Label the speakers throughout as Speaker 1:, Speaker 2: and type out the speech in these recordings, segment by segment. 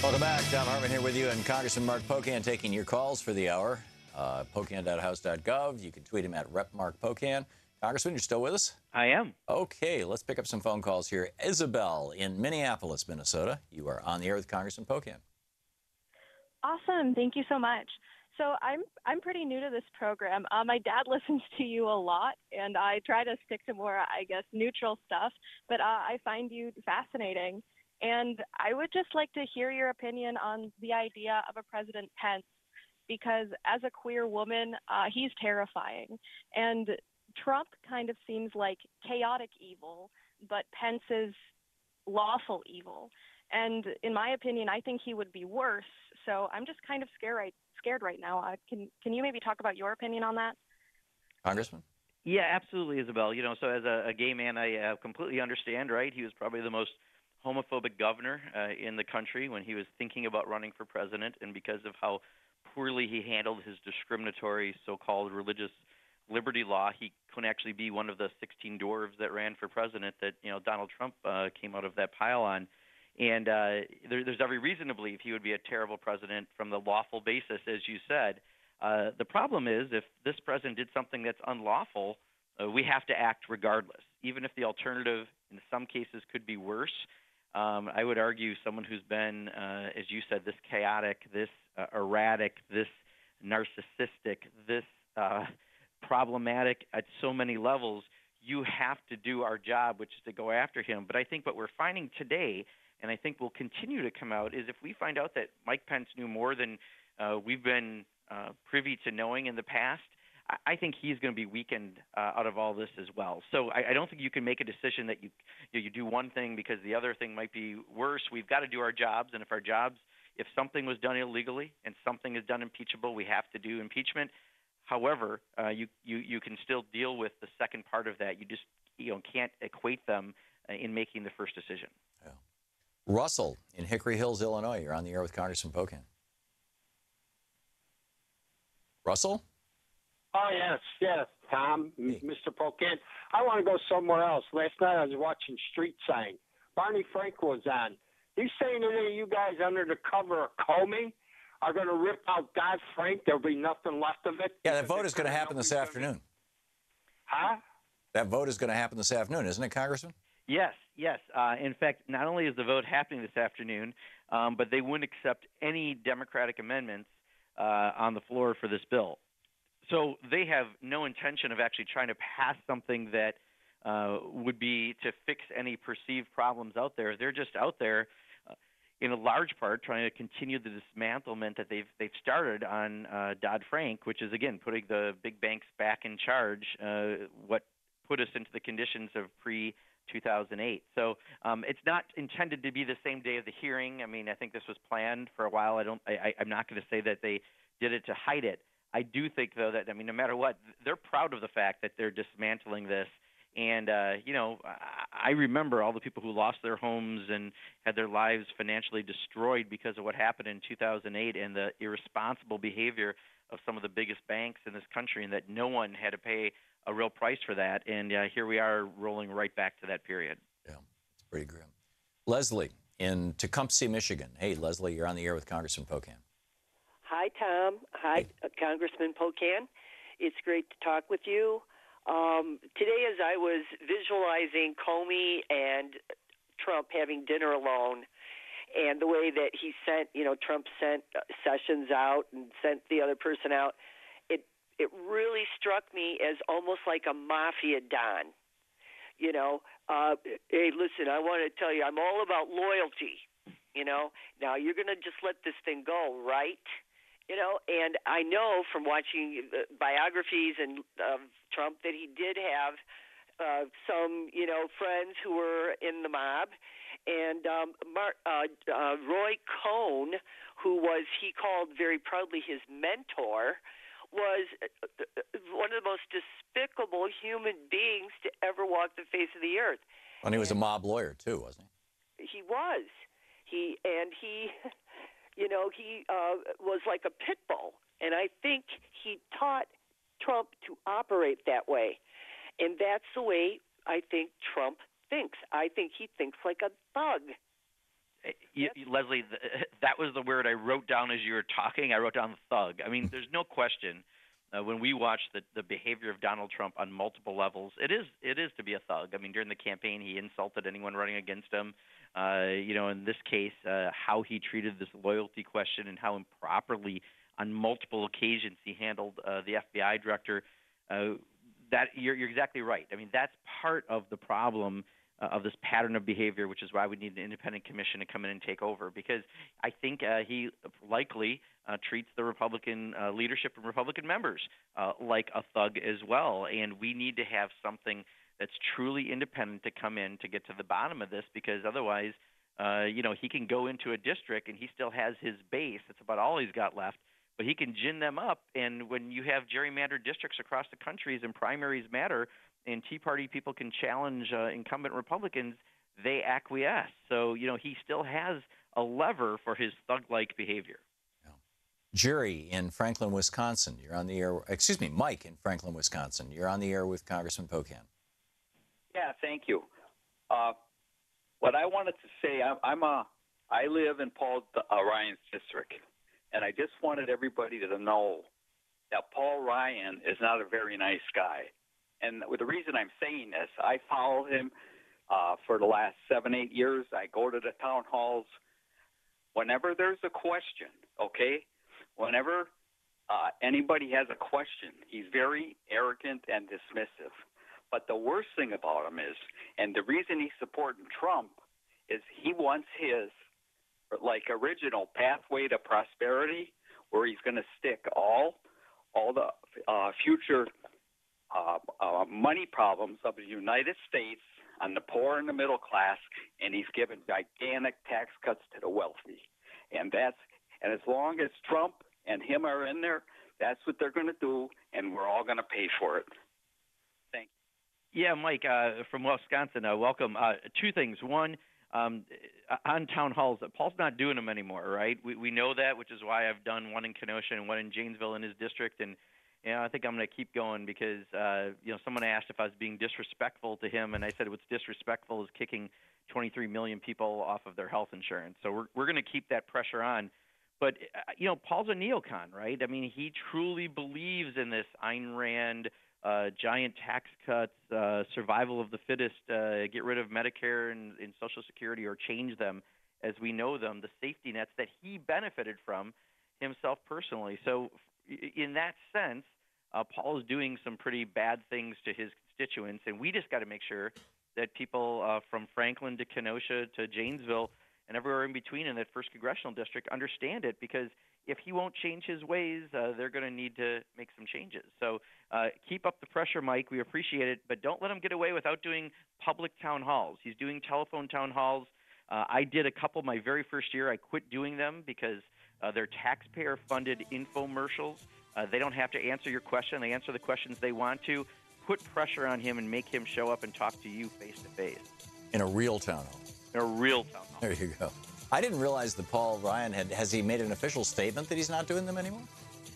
Speaker 1: Welcome back. Thom Hartmann here with you, and Congressman Mark Pocan taking your calls for the hour. Pocan.house.gov. You can tweet him at @RepMarkPocan. Congressman, you're still with us?
Speaker 2: I am.
Speaker 1: Okay, let's pick up some phone calls here. Isabel in Minneapolis, Minnesota. You are on the air with Congressman Pocan.
Speaker 3: Awesome. Thank you so much. So I'm pretty new to this program. My dad listens to you a lot, and I try to stick to more, I guess, neutral stuff. But I find you fascinating. And I would just like to hear your opinion on the idea of a President Pence, because as a queer woman, he's terrifying. And Trump kind of seems like chaotic evil, but Pence is lawful evil. And in my opinion, I think he would be worse. So I'm just kind of scared right now. Can you maybe talk about your opinion on that?
Speaker 1: Congressman?
Speaker 2: Yeah, absolutely, Isabel. So as a gay man, I completely understand, right? He was probably the most homophobic governor in the country when he was thinking about running for president, and because of how poorly he handled his discriminatory so-called religious liberty law, he couldn't actually be one of the 16 dwarves that ran for president that Donald Trump came out of that pile on. And there's every reason to believe he would be a terrible president from the lawful basis, as you said. The problem is, if this president did something that's unlawful, we have to act regardless, even if the alternative in some cases could be worse. I would argue someone who's been, as you said, this chaotic, this erratic, this narcissistic, this problematic at so many levels, you have to do our job, which is to go after him. But I think what we're finding today, and I think will continue to come out, is if we find out that Mike Pence knew more than we've been privy to knowing in the past, I think he's going to be weakened out of all this as well. So I don't think you can make a decision that you do one thing because the other thing might be worse. We've got to do our jobs, and if something was done illegally and something is done impeachable, we have to do impeachment. However, you can still deal with the second part of that. You just can't equate them in making the first decision.
Speaker 1: Yeah. Russell in Hickory Hills, Illinois. You're on the air with Congressman Pocan. Russell?
Speaker 4: Oh, yes, Thom,
Speaker 1: Hey.
Speaker 4: Mr. Pocan. I want to go somewhere else. Last night I was watching Street Sign. Barney Frank was on. He's saying any of you guys under the cover of Comey are going to rip out Dodd-Frank. There'll be nothing left of it.
Speaker 1: Yeah, that vote is going to happen this afternoon.
Speaker 4: Huh?
Speaker 1: That vote is going to happen this afternoon, isn't it, Congressman?
Speaker 2: Yes. In fact, not only is the vote happening this afternoon, but they wouldn't accept any Democratic amendments on the floor for this bill. So they have no intention of actually trying to pass something that would be to fix any perceived problems out there. They're just out there, in a large part, trying to continue the dismantlement that they've started on Dodd-Frank, which is, again, putting the big banks back in charge, what put us into the conditions of pre-2008. So it's not intended to be the same day of the hearing. I mean, I think this was planned for a while. I'm not going to say that they did it to hide it. I do think, though, that, no matter what, they're proud of the fact that they're dismantling this. And, I remember all the people who lost their homes and had their lives financially destroyed because of what happened in 2008 and the irresponsible behavior of some of the biggest banks in this country, and that no one had to pay a real price for that. And here we are rolling right back to that period.
Speaker 1: Yeah, it's pretty grim. Leslie in Tecumseh, Michigan. Hey, Leslie, you're on the air with Congressman Pocan.
Speaker 5: Hi, Thom. Hi, Congressman Pocan. It's great to talk with you. Today, as I was visualizing Comey and Trump having dinner alone, and the way that he sent, Trump sent Sessions out and sent the other person out, it really struck me as almost like a mafia don. Hey, listen, I want to tell you, I'm all about loyalty. Now you're going to just let this thing go, right? And I know from watching biographies and Trump that he did have some, friends who were in the mob. And Roy Cohn, who he called very proudly his mentor, was one of the most despicable human beings to ever walk the face of the earth.
Speaker 1: And he was a mob lawyer, too, wasn't he?
Speaker 5: He was. He was like a pit bull, and I think he taught Trump to operate that way, and that's the way I think Trump thinks. I think he thinks like a thug.
Speaker 2: Leslie, that was the word I wrote down as you were talking. I wrote down thug. I mean, there's no question when we watch the behavior of Donald Trump on multiple levels, it is to be a thug. I mean, during the campaign, he insulted anyone running against him. In this case, how he treated this loyalty question and how improperly on multiple occasions he handled the FBI director. That you're exactly right. I mean, that's part of the problem of this pattern of behavior, which is why we need an independent commission to come in and take over, because I think he likely treats the Republican leadership and Republican members like a thug as well. And we need to have something that's truly independent to come in to get to the bottom of this, because otherwise, he can go into a district and he still has his base. That's about all he's got left. But he can gin them up, and when you have gerrymandered districts across the country and primaries matter, and Tea Party people can challenge incumbent Republicans, they acquiesce. So, he still has a lever for his thug-like behavior.
Speaker 1: Yeah. Jerry in Franklin, Wisconsin, you're on the air. Excuse me, Mike in Franklin, Wisconsin. You're on the air with Congressman Pocan.
Speaker 6: Yeah, thank you. What I wanted to say, I live in Paul Ryan's district, and I just wanted everybody to know that Paul Ryan is not a very nice guy. And the reason I'm saying this, I follow him for the last 7-8 years. I go to the town halls. Whenever there's a question, okay, whenever anybody has a question, he's very arrogant and dismissive. But the worst thing about him is, and the reason he's supporting Trump, is he wants his original pathway to prosperity, where he's going to stick all the future money problems of the United States on the poor and the middle class, and he's given gigantic tax cuts to the wealthy. And as long as Trump and him are in there, that's what they're going to do, and we're all going to pay for it. Thank you.
Speaker 2: Yeah, Mike from Wisconsin, welcome. Two things. One, on town halls, Paul's not doing them anymore, right? We know that, which is why I've done one in Kenosha and one in Janesville in his district, and I think I'm going to keep going because someone asked if I was being disrespectful to him, and I said what's disrespectful is kicking 23 million people off of their health insurance. So we're going to keep that pressure on. But Paul's a neocon, right? I mean, he truly believes in this Ayn Rand, giant tax cuts, survival of the fittest, get rid of Medicare and Social Security or change them as we know them, the safety nets that he benefited from himself personally. So in that sense, Paul is doing some pretty bad things to his constituents, and we just got to make sure that people from Franklin to Kenosha to Janesville and everywhere in between in that first congressional district understand it, because if he won't change his ways, they're going to need to make some changes. So keep up the pressure, Mike. We appreciate it, but don't let him get away without doing public town halls. He's doing telephone town halls. I did a couple my very first year. I quit doing them because they're taxpayer-funded infomercials. They don't have to answer your question. They answer the questions they want to. Put pressure on him and make him show up and talk to you face-to-face.
Speaker 1: In a real town hall.
Speaker 2: In a real town hall.
Speaker 1: There you go. I didn't realize that Paul Ryan has he made an official statement that he's not doing them anymore?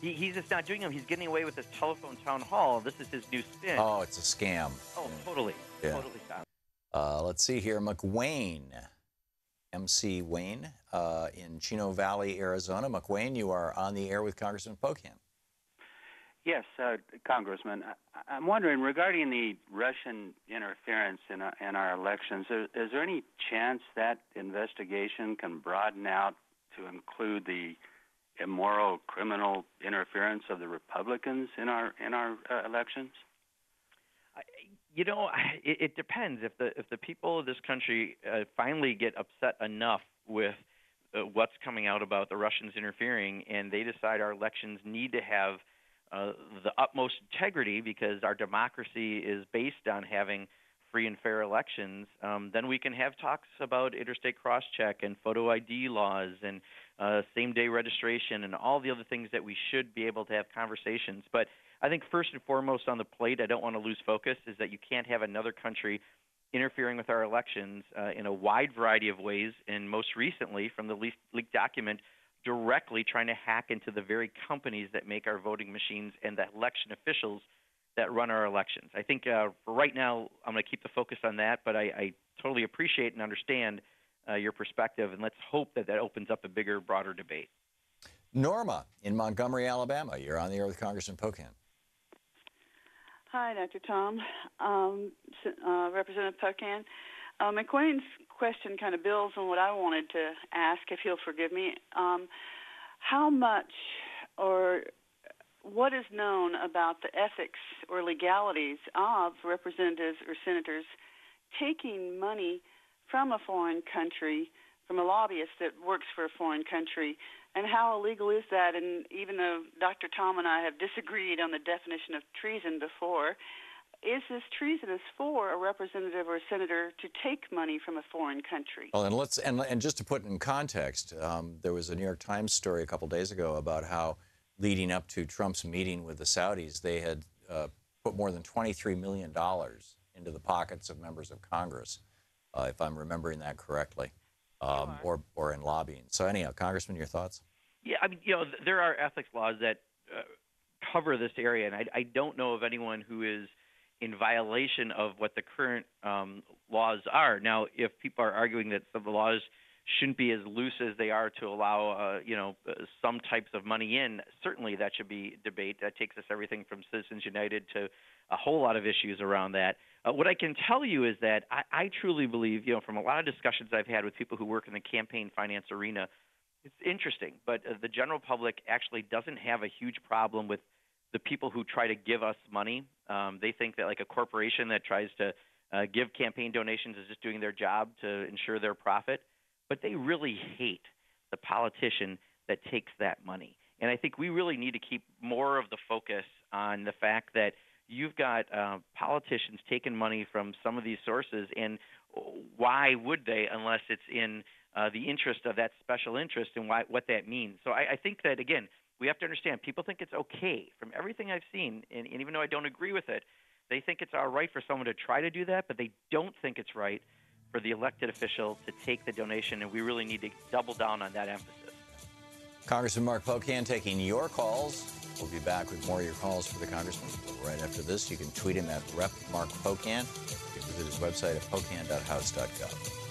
Speaker 2: He's just not doing them. He's getting away with this telephone town hall. This is his new spin.
Speaker 1: Oh, it's a scam.
Speaker 2: Oh, yeah. Totally.
Speaker 1: Yeah.
Speaker 2: Totally, Tom.
Speaker 1: Let's see here. McWane, MC Wayne, in Chino Valley, Arizona. McWane, you are on the air with Congressman Pocan.
Speaker 7: Yes, Congressman. I'm wondering, regarding the Russian interference in our elections, is there any chance that investigation can broaden out to include the immoral, criminal interference of the Republicans in our elections?
Speaker 2: It depends. If the people of this country finally get upset enough with what's coming out about the Russians interfering, and they decide our elections need to have the utmost integrity because our democracy is based on having free and fair elections, then we can have talks about interstate cross-check and photo ID laws and same-day registration and all the other things that we should be able to have conversations. But I think first and foremost on the plate, I don't want to lose focus, is that you can't have another country interfering with our elections in a wide variety of ways, and most recently from the leaked document, directly trying to hack into the very companies that make our voting machines and the election officials that run our elections. I think for right now I'm going to keep the focus on that, but I totally appreciate and understand your perspective, and let's hope that that opens up a bigger, broader debate.
Speaker 1: Norma in Montgomery, Alabama. You're on the air with Congressman Pocan.
Speaker 8: Hi, Dr. Thom. Representative Pocan. McWane's question kind of builds on what I wanted to ask, if he'll forgive me. How much or what is known about the ethics or legalities of representatives or senators taking money from a foreign country, from a lobbyist that works for a foreign country, and how illegal is that? And even though Dr. Thom and I have disagreed on the definition of treason before, is this treasonous for a representative or a senator to take money from a foreign country?
Speaker 1: Well, and just to put it in context, there was a New York Times story a couple days ago about how leading up to Trump's meeting with the Saudis, they had put more than $23 million into the pockets of members of Congress, if I'm remembering that correctly, or in lobbying. So anyhow, Congressman, your thoughts?
Speaker 2: Yeah, I mean, there are ethics laws that cover this area, and I don't know of anyone who is in violation of what the current laws are. Now, if people are arguing that some of the laws shouldn't be as loose as they are to allow, some types of money in, certainly that should be debate. That takes us everything from Citizens United to a whole lot of issues around that. What I can tell you is that I truly believe, from a lot of discussions I've had with people who work in the campaign finance arena, it's interesting, but the general public actually doesn't have a huge problem with the people who try to give us money. They think that like a corporation that tries to give campaign donations is just doing their job to ensure their profit. But they really hate the politician that takes that money. And I think we really need to keep more of the focus on the fact that you've got politicians taking money from some of these sources, and why would they unless it's in the interest of that special interest and what that means. So I think that, again, we have to understand people think it's okay. From everything I've seen, and even though I don't agree with it, they think it's all right for someone to try to do that, but they don't think it's right for the elected official to take the donation, and we really need to double down on that emphasis.
Speaker 1: Congressman Mark Pocan taking your calls. We'll be back with more of your calls for the Congressman right after this. You can tweet him at Rep. Mark Pocan. You can visit his website at pocan.house.gov.